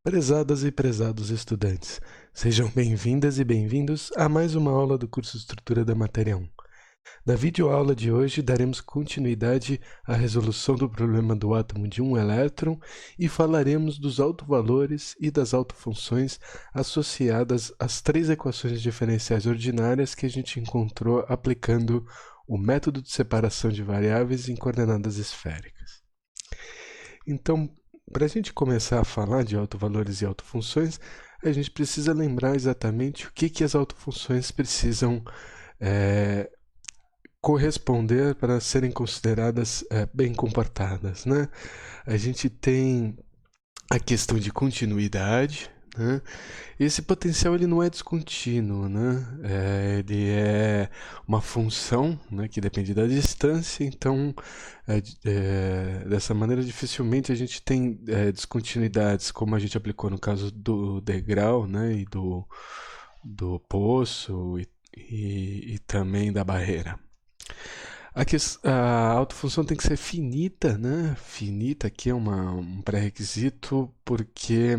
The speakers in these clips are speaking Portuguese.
Prezadas e prezados estudantes, sejam bem-vindas e bem-vindos a mais uma aula do curso Estrutura da Matéria 1. Na videoaula de hoje, daremos continuidade à resolução do problema do átomo de um elétron e falaremos dos autovalores e das autofunções associadas às três equações diferenciais ordinárias que a gente encontrou aplicando o método de separação de variáveis em coordenadas esféricas. Então, para a gente começar a falar de autovalores e autofunções, a gente precisa lembrar exatamente o que as autofunções precisam corresponder para serem consideradas bem comportadas, né? A gente tem a questão de continuidade, né? Esse potencial ele não é descontínuo, né? Ele é uma função, né, que depende da distância, então dessa maneira dificilmente a gente tem descontinuidades como a gente aplicou no caso do degrau, né, e do poço e também da barreira. A autofunção tem que ser finita, né? Finita aqui é um pré-requisito porque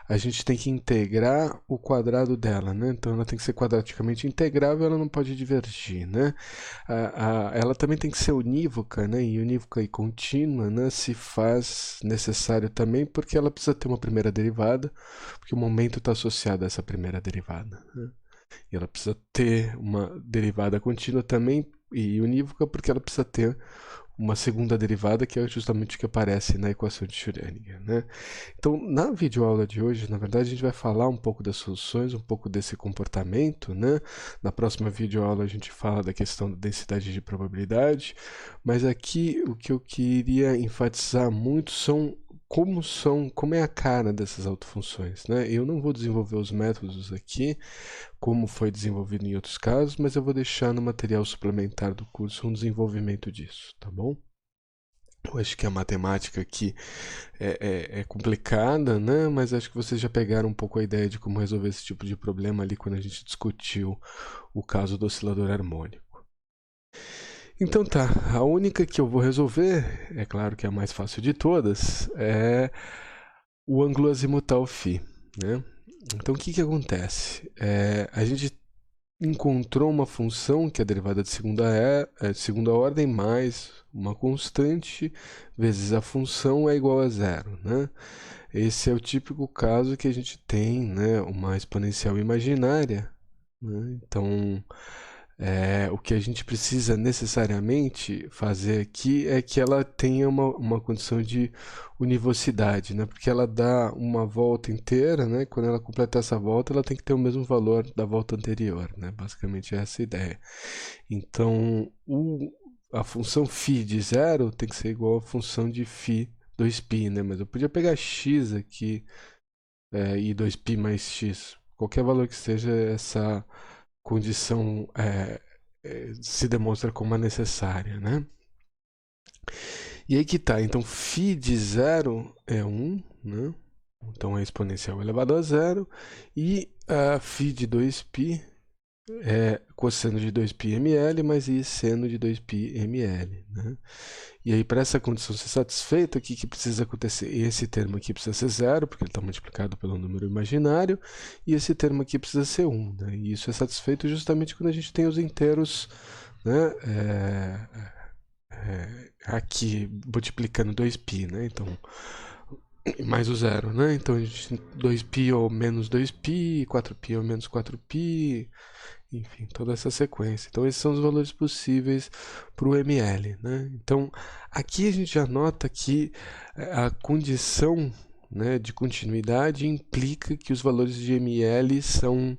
a gente tem que integrar o quadrado dela, né? Então ela tem que ser quadraticamente integrável, ela não pode divergir, né? Ela também tem que ser unívoca, né? E unívoca e contínua, né? Se faz necessário também porque ela precisa ter uma primeira derivada, porque o momento está associado a essa primeira derivada, né? E ela precisa ter uma derivada contínua também e unívoca porque ela precisa ter uma segunda derivada, que é justamente o que aparece na equação de Schrödinger, né? Então, na videoaula de hoje, na verdade, a gente vai falar um pouco das soluções, um pouco desse comportamento, né? Na próxima videoaula a gente fala da questão da densidade de probabilidade, mas aqui o que eu queria enfatizar muito como é a cara dessas autofunções, né? Eu não vou desenvolver os métodos aqui, como foi desenvolvido em outros casos, mas eu vou deixar no material suplementar do curso um desenvolvimento disso, tá bom? Eu acho que a matemática aqui é complicada, né? Mas acho que vocês já pegaram um pouco a ideia de como resolver esse tipo de problema ali quando a gente discutiu o caso do oscilador harmônico. Então tá, a única que eu vou resolver, é claro que é a mais fácil de todas, é o ângulo azimutal φ, né? Então o que acontece? A gente encontrou uma função que é a derivada de segunda ordem mais uma constante vezes a função é igual a zero, né? Esse é o típico caso que a gente tem, né, uma exponencial imaginária, né? Então, o que a gente precisa necessariamente fazer aqui é que ela tenha uma condição de univocidade, né? Porque ela dá uma volta inteira, né? Quando ela completar essa volta, ela tem que ter o mesmo valor da volta anterior, né? Basicamente é essa a ideia. Então, a função φ de zero tem que ser igual à função de φ 2π, né? Mas eu podia pegar x aqui e 2π mais x. Qualquer valor que seja, essa condição se demonstra como necessária, né? E aí que tá, então φ de zero é 1, né? Então é exponencial elevado a zero, e a φ de 2π é cosseno de 2π ml mais i seno de 2π ml, né? E aí, para essa condição ser satisfeita, o que precisa acontecer? Esse termo aqui precisa ser zero, porque ele está multiplicado pelo número imaginário, e esse termo aqui precisa ser 1, né? E isso é satisfeito justamente quando a gente tem os inteiros, né, aqui multiplicando 2π, né? Então, mais o zero, né? Então, a gente tem 2π ou menos 2π, 4π ou menos 4π, enfim, toda essa sequência. Então, esses são os valores possíveis para o ml, né? Então, aqui a gente já nota que a condição, né, de continuidade implica que os valores de ml são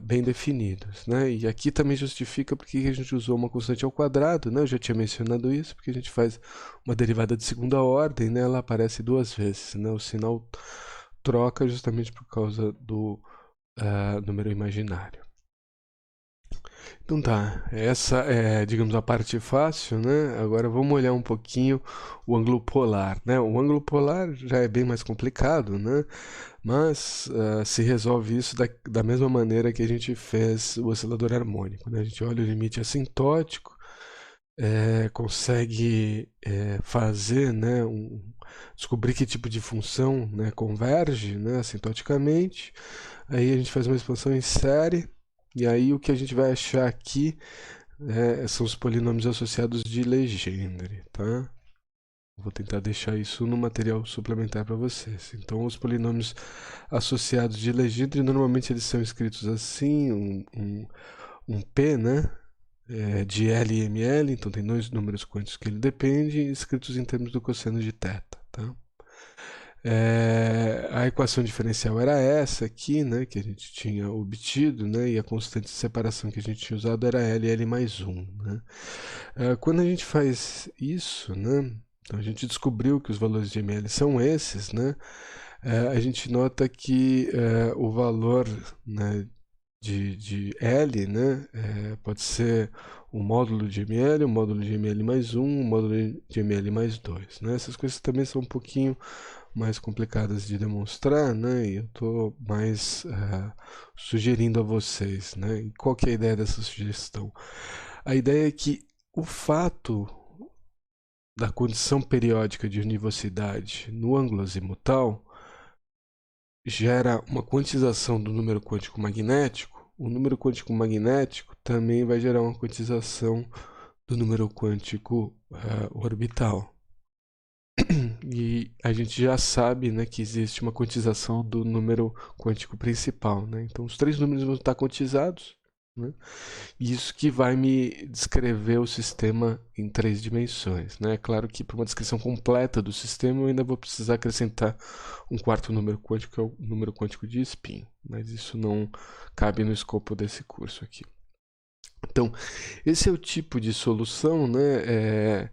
bem definidos, né? E aqui também justifica porque a gente usou uma constante ao quadrado, né? Eu já tinha mencionado isso, porque a gente faz uma derivada de segunda ordem, né? Ela aparece duas vezes, né? O sinal troca justamente por causa do número imaginário. Então tá, essa é, digamos, a parte fácil, né? Agora vamos olhar um pouquinho o ângulo polar, né? O ângulo polar já é bem mais complicado, né? Mas se resolve isso da mesma maneira que a gente fez o oscilador harmônico, né? A gente olha o limite assintótico, consegue fazer, né, descobrir que tipo de função, né, converge, né, assintoticamente. Aí a gente faz uma expansão em série, e aí o que a gente vai achar aqui são os polinômios associados de Legendre, tá? Vou tentar deixar isso no material suplementar para vocês. Então, os polinômios associados de Legendre, normalmente eles são escritos assim, um P, né? De L e ML, então tem dois números quânticos que ele depende, escritos em termos do cosseno de θ, tá? A equação diferencial era essa aqui, né, que a gente tinha obtido, né, e a constante de separação que a gente tinha usado era L mais 1. Né? Quando a gente faz isso, né, então a gente descobriu que os valores de ML são esses, né, a gente nota que o valor, né, de L, né, pode ser o módulo de ML, o módulo de ML mais 1, o módulo de ML mais 2. Né? Essas coisas também são um pouquinho mais complicadas de demonstrar, né? E eu estou mais sugerindo a vocês, né? E qual que é a ideia dessa sugestão? A ideia é que o fato da condição periódica de univocidade no ângulo azimutal gera uma quantização do número quântico magnético. O número quântico magnético também vai gerar uma quantização do número quântico orbital. E a gente já sabe, né, que existe uma quantização do número quântico principal. Né? Então, os três números vão estar quantizados. Né? E isso que vai me descrever o sistema em 3 dimensões. Né? É claro que para uma descrição completa do sistema eu ainda vou precisar acrescentar um quarto número quântico, que é o número quântico de spin. Mas isso não cabe no escopo desse curso aqui. Então, esse é o tipo de solução, né?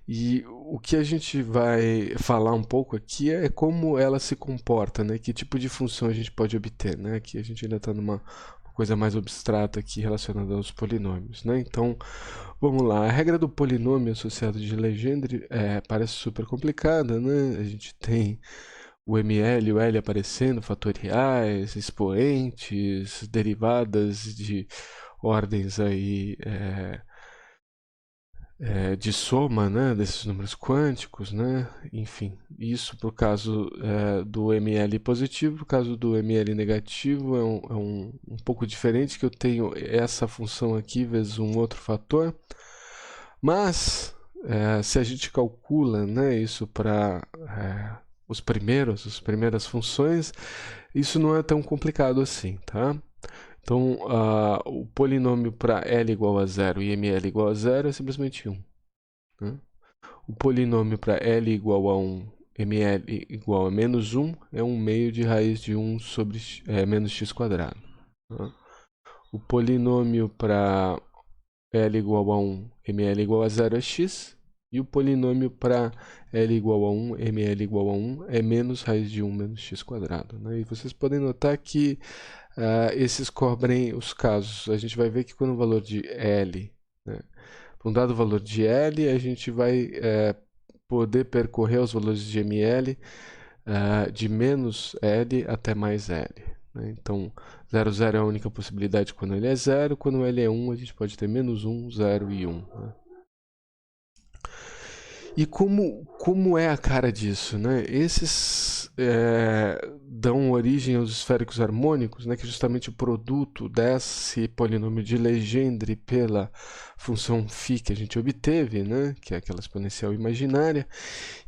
E o que a gente vai falar um pouco aqui é como ela se comporta, né? Que tipo de função a gente pode obter, né? Aqui a gente ainda está numa coisa mais abstrata aqui relacionada aos polinômios, né? Então, vamos lá. A regra do polinômio associado de Legendre parece super complicada, né? A gente tem o ML e o L aparecendo, fatoriais, expoentes, derivadas de ordens aí de soma, né, desses números quânticos, né? Enfim, isso para o caso do ML positivo. Para o caso do ML negativo é um pouco diferente, que eu tenho essa função aqui vezes um outro fator, mas se a gente calcula, né, isso para as primeiras funções, isso não é tão complicado assim, tá? Então, o polinômio para L igual a 0 e ML igual a 0 é simplesmente 1. Né? O polinômio para L igual a 1, ML igual a menos 1 é 1 meio de raiz de 1 sobre menos x quadrado. Né? O polinômio para L igual a 1, ML igual a 0 é x. E o polinômio para L igual a 1, ML igual a 1 é menos raiz de 1 menos x quadrado. Né? E vocês podem notar que esses cobrem os casos. A gente vai ver que quando o valor de L, né, para um dado valor de L, a gente vai poder percorrer os valores de ML de menos L até mais L. Né? Então, 0, 0 é a única possibilidade quando ele é 0. Quando ele é 1, a gente pode ter menos 1, 0 e 1. Né? E como é a cara disso? Né? Esses dão origem aos esféricos harmônicos, né, que é justamente o produto desse polinômio de Legendre pela função φ que a gente obteve, né, que é aquela exponencial imaginária,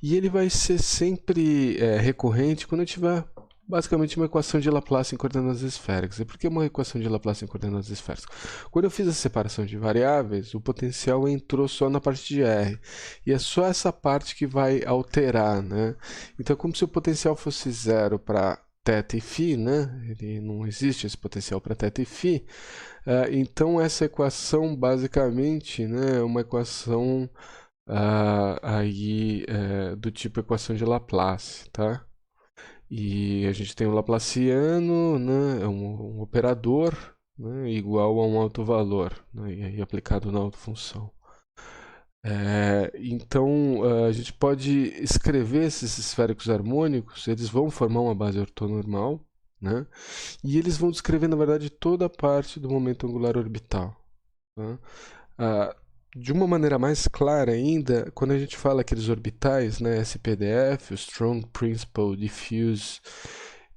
e ele vai ser sempre recorrente quando eu tiver basicamente uma equação de Laplace em coordenadas esféricas. E por que uma equação de Laplace em coordenadas esféricas? Quando eu fiz a separação de variáveis, o potencial entrou só na parte de R. E é só essa parte que vai alterar, né? Então é como se o potencial fosse zero para θ e φ, né? Ele não existe esse potencial para θ e φ. Então essa equação basicamente, né, é uma equação do tipo equação de Laplace, tá? E a gente tem o Laplaciano, né, é um operador, né, igual a um autovalor, né, e aí aplicado na autofunção. Então a gente pode escrever esses esféricos harmônicos, eles vão formar uma base ortonormal, né, e eles vão descrever, na verdade, toda a parte do momento angular orbital. Tá? de uma maneira mais clara ainda, quando a gente fala aqueles orbitais, né, SPDF, o Strong, Principal, Diffuse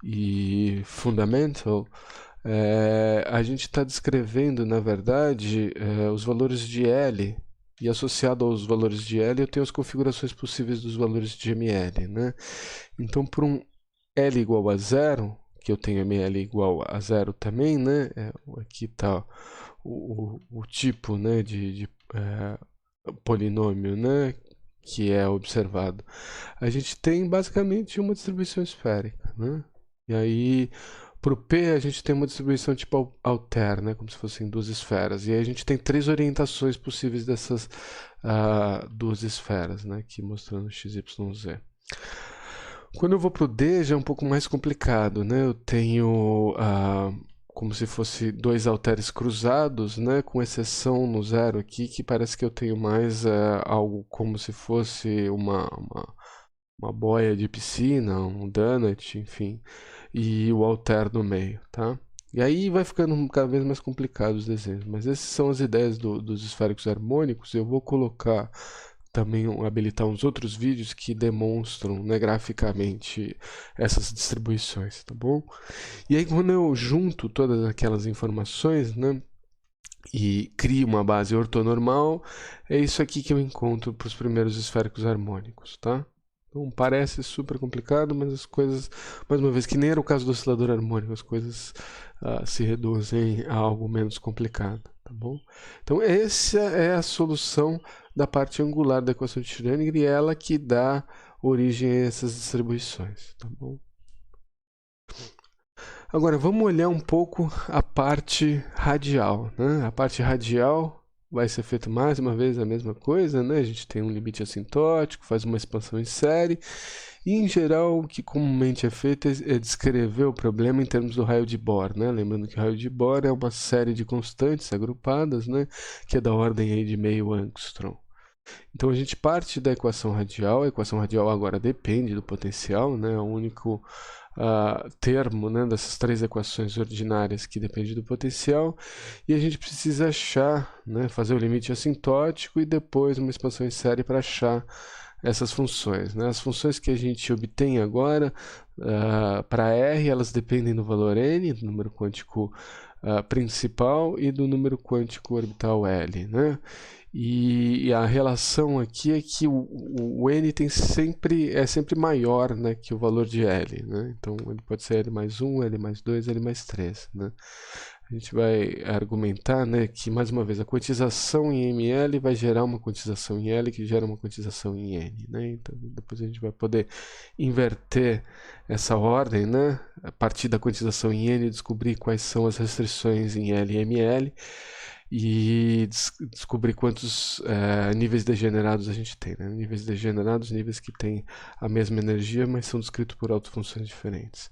e Fundamental, a gente está descrevendo, na verdade, os valores de L, e associado aos valores de L eu tenho as configurações possíveis dos valores de ML, né? Então, por um L igual a zero, que eu tenho ML igual a zero também, né? Aqui está o tipo, né, de polinômio, né, que é observado. A gente tem basicamente uma distribuição esférica, né? E aí, para o P, a gente tem uma distribuição tipo alter, né, como se fossem duas esferas. E aí a gente tem três orientações possíveis dessas duas esferas, né, aqui mostrando x, y, z. Quando eu vou para o D, já é um pouco mais complicado, né? Eu tenho como se fosse dois halteres cruzados, né? Com exceção no zero aqui, que parece que eu tenho mais algo como se fosse uma boia de piscina, um donut, enfim, e o halter no meio, tá? E aí vai ficando cada vez mais complicado os desenhos, mas essas são as ideias dos esféricos harmônicos. Eu vou colocar também habilitar uns outros vídeos que demonstram, né, graficamente essas distribuições, tá bom? E aí quando eu junto todas aquelas informações, né, e crio uma base ortonormal, é isso aqui que eu encontro para os primeiros esféricos harmônicos, tá? Então parece super complicado, mas as coisas, mais uma vez, que nem era o caso do oscilador harmônico, as coisas se reduzem a algo menos complicado, tá bom? Então essa é a solução da parte angular da equação de Schrödinger e ela que dá origem a essas distribuições, tá bom? Agora vamos olhar um pouco a parte radial, né? A parte radial vai ser feito mais uma vez a mesma coisa, né? A gente tem um limite assintótico, faz uma expansão em série, e em geral o que comumente é feito é descrever o problema em termos do raio de Bohr, né? Lembrando que o raio de Bohr é uma série de constantes agrupadas, né? Que é da ordem aí de meio angstrom. Então a gente parte da equação radial. A equação radial agora depende do potencial, né? O único termo, né, dessas três equações ordinárias que depende do potencial, e a gente precisa achar, né, fazer o limite assintótico e depois uma expansão em série para achar essas funções, né? As funções que a gente obtém agora para R, elas dependem do valor n, do número quântico principal, e do número quântico orbital L, né? E a relação aqui é que o n é sempre maior, né, que o valor de L, né? Então ele pode ser L mais 1, L mais 2, L mais 3, né? A gente vai argumentar, né, que, mais uma vez, a quantização em ml vai gerar uma quantização em L que gera uma quantização em N, né? Então depois a gente vai poder inverter essa ordem, né? A partir da quantização em N, descobrir quais são as restrições em L e ml, e descobrir quantos níveis degenerados a gente tem, né? Níveis degenerados, níveis que têm a mesma energia, mas são descritos por autofunções diferentes.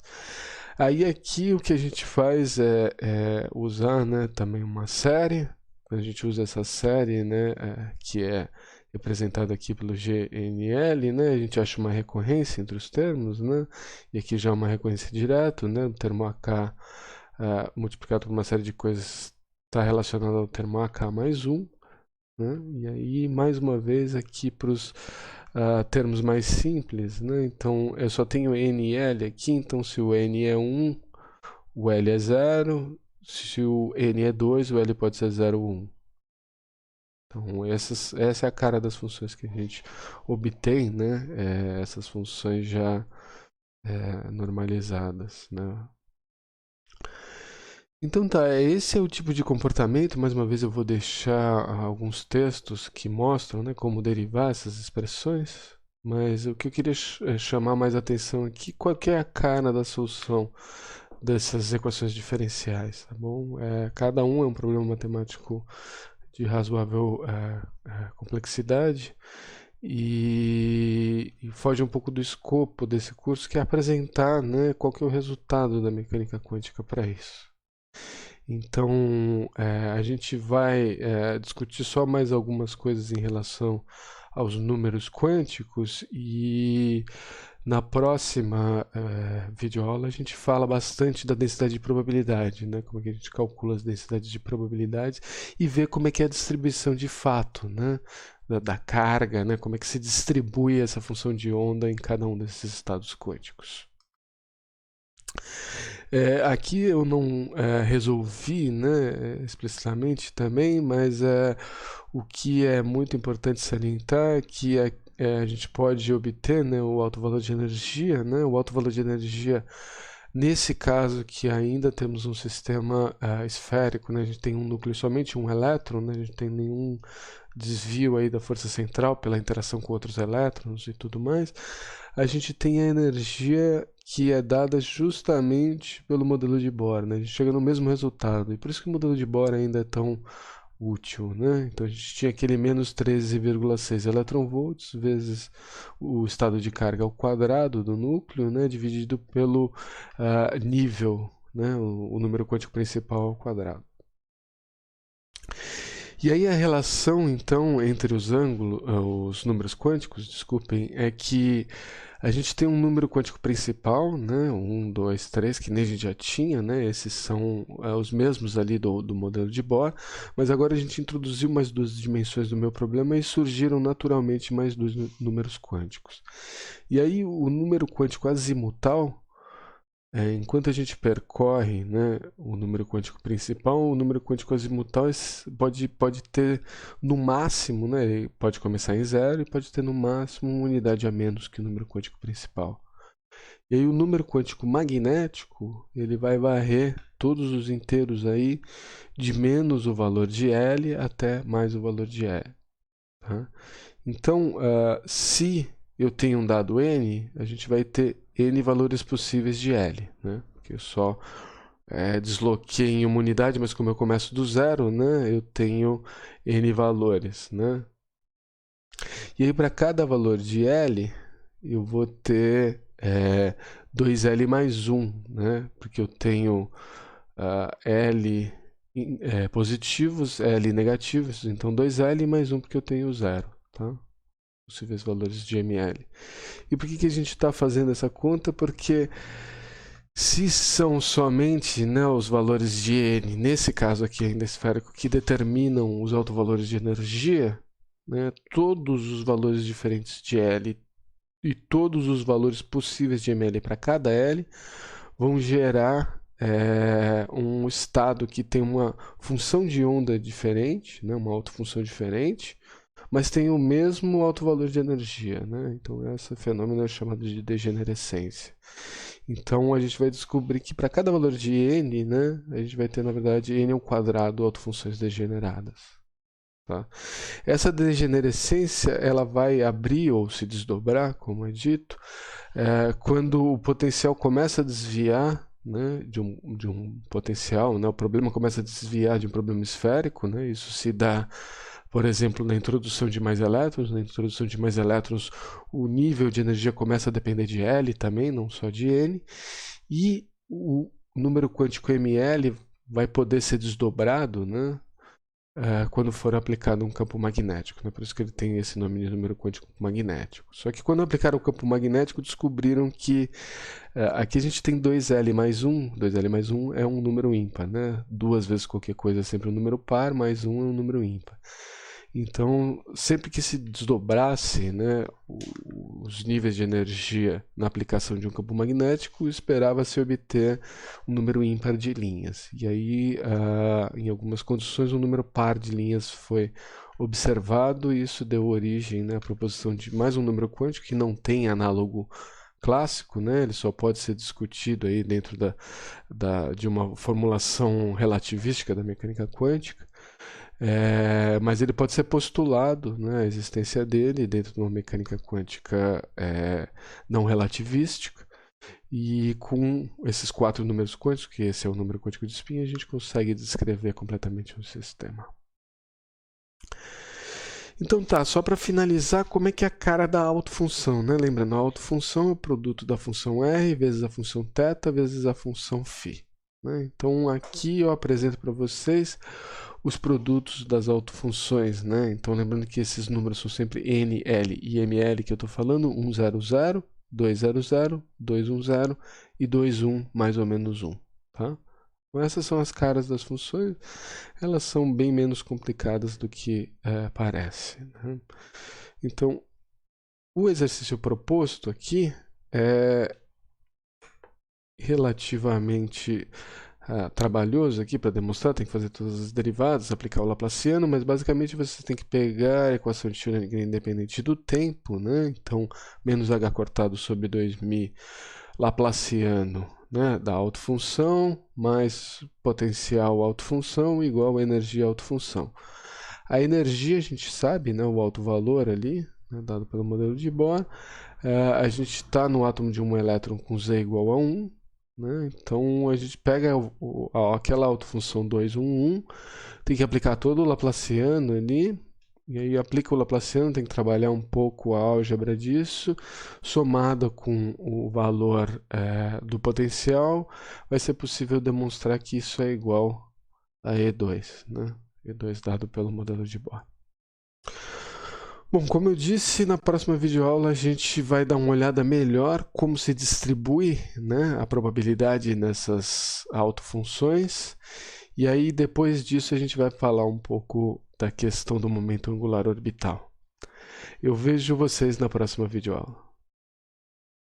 Aí aqui o que a gente faz é usar, né, também uma série. A gente usa essa série, né, que é representada aqui pelo GNL, né? A gente acha uma recorrência entre os termos, né? E aqui já é uma recorrência direta, né? O termo AK multiplicado por uma série de coisas está relacionado ao termo AK mais 1, né? E aí, mais uma vez, aqui para os termos mais simples, né? Então, eu só tenho N e L aqui, então se o N é 1, o L é 0, se o N é 2, o L pode ser 0 ou 1. Então, essa é a cara das funções que a gente obtém, né? Essas funções já normalizadas, né? Então tá, esse é o tipo de comportamento. Mais uma vez eu vou deixar alguns textos que mostram, né, como derivar essas expressões, mas o que eu queria chamar mais atenção aqui, qual que é a cara da solução dessas equações diferenciais, tá bom? Cada um é um problema matemático de razoável complexidade e foge um pouco do escopo desse curso, que é apresentar, né, qual que é o resultado da mecânica quântica para isso. Então, a gente vai discutir só mais algumas coisas em relação aos números quânticos e Na próxima videoaula a gente fala bastante da densidade de probabilidade, né? Como é que a gente calcula as densidades de probabilidades e vê como é que é a distribuição de fato, né? Da carga, né? Como é que se distribui essa função de onda em cada um desses estados quânticos. Aqui eu não resolvi, né, explicitamente também, mas o que é muito importante salientar é que a gente pode obter, né, o alto valor de energia, né, o alto valor de energia nesse caso que ainda temos um sistema esférico, né, a gente tem um núcleo somente um elétron, né, a gente tem nenhum desvio aí da força central pela interação com outros elétrons e tudo mais, a gente tem a energia que é dada justamente pelo modelo de Bohr, né? A gente chega no mesmo resultado, e por isso que o modelo de Bohr ainda é tão útil, né? Então a gente tinha aquele menos 13,6 eletronvolts vezes o estado de carga ao quadrado do núcleo, né? Dividido pelo nível, né? O número quântico principal ao quadrado. E aí a relação, então, entre os números quânticos, desculpem, é que a gente tem um número quântico principal, né? 1, 2, 3, que nem a gente já tinha, né? Esses são os mesmos ali do modelo de Bohr, mas agora a gente introduziu mais duas dimensões do meu problema e surgiram naturalmente mais dois números quânticos. E aí o número quântico azimutal, enquanto a gente percorre, né, o número quântico principal, o número quântico azimutal pode ter no máximo, né, pode começar em 0 e pode ter no máximo uma unidade a menos que o número quântico principal. E aí o número quântico magnético, ele vai varrer todos os inteiros aí de menos o valor de L até mais o valor de E. Tá? Então, se eu tenho um dado n, a gente vai ter n valores possíveis de L, né? Porque eu só desloquei em uma unidade, mas como eu começo do zero, né, eu tenho n valores, né? E aí, para cada valor de L, eu vou ter 2L mais 1, né? Porque eu tenho L positivos, L negativos, então 2L mais 1 porque eu tenho 0, tá? Possíveis valores de ml. E por que a gente está fazendo essa conta? Porque se são somente, né, os valores de n, nesse caso aqui ainda esférico, que determinam os autovalores de energia, né, todos os valores diferentes de L e todos os valores possíveis de ml para cada L vão gerar um estado que tem uma função de onda diferente, né, uma autofunção diferente, mas tem o mesmo alto valor de energia, né? Então esse fenômeno é chamado de degenerescência. Então a gente vai descobrir que para cada valor de n, né, a gente vai ter na verdade n ao quadrado autofunções degeneradas. Tá? Essa degenerescência ela vai abrir ou se desdobrar, como é dito, quando o potencial começa a desviar, né, de um potencial, né, o problema começa a desviar de um problema esférico, né, isso se dá, por exemplo, na introdução de mais elétrons. Na introdução de mais elétrons, o nível de energia começa a depender de L também, não só de N, e o número quântico ml vai poder ser desdobrado, né, quando for aplicado um campo magnético, né? Por isso que ele tem esse nome de número quântico magnético. Só que quando aplicaram o campo magnético, descobriram que aqui a gente tem 2L mais 1, 2L mais 1 é um número ímpar, né? Duas vezes qualquer coisa é sempre um número par, mais 1 é um número ímpar. Então, sempre que se desdobrasse, né, os níveis de energia na aplicação de um campo magnético, esperava-se obter um número ímpar de linhas. E aí, em algumas condições, um número par de linhas foi observado, e isso deu origem, né, à proposição de mais um número quântico que não tem análogo clássico, né? Ele só pode ser discutido aí dentro de uma formulação relativística da mecânica quântica. Mas ele pode ser postulado, né, a existência dele dentro de uma mecânica quântica não relativística, e com esses 4 números quânticos, que esse é o número quântico de spin, a gente consegue descrever completamente um sistema. Então tá, só para finalizar, como é que é a cara da autofunção, né? Lembrando, a autofunção é o produto da função r vezes a função θ vezes a função φ. Né? Então aqui eu apresento para vocês os produtos das autofunções, né? Então lembrando que esses números são sempre n, l e ml que eu estou falando, 1, 0, 0, 200, 210 e 21 mais ou menos 1, tá? Então, essas são as caras das funções, elas são bem menos complicadas do que parece, né? Então, o exercício proposto aqui é relativamente trabalhoso aqui para demonstrar, tem que fazer todas as derivadas, aplicar o Laplaciano, mas basicamente você tem que pegar a equação de Schrödinger independente do tempo, né? Então, menos h cortado sobre 2μ Laplaciano, né, da autofunção mais potencial autofunção igual a energia autofunção. A energia a gente sabe, né, o alto valor ali, né, dado pelo modelo de Bohr. A gente está no átomo de um elétron com Z igual a 1, né? Então a gente pega aquela autofunção 2, 1, 1, tem que aplicar todo o Laplaciano ali, e aí aplica o Laplaciano, tem que trabalhar um pouco a álgebra disso, somado com o valor do potencial, vai ser possível demonstrar que isso é igual a E2, né? E2 dado pelo modelo de Bohr. Bom, como eu disse, na próxima videoaula a gente vai dar uma olhada melhor como se distribui, né, a probabilidade nessas autofunções. E aí, depois disso, a gente vai falar um pouco da questão do momento angular orbital. Eu vejo vocês na próxima videoaula.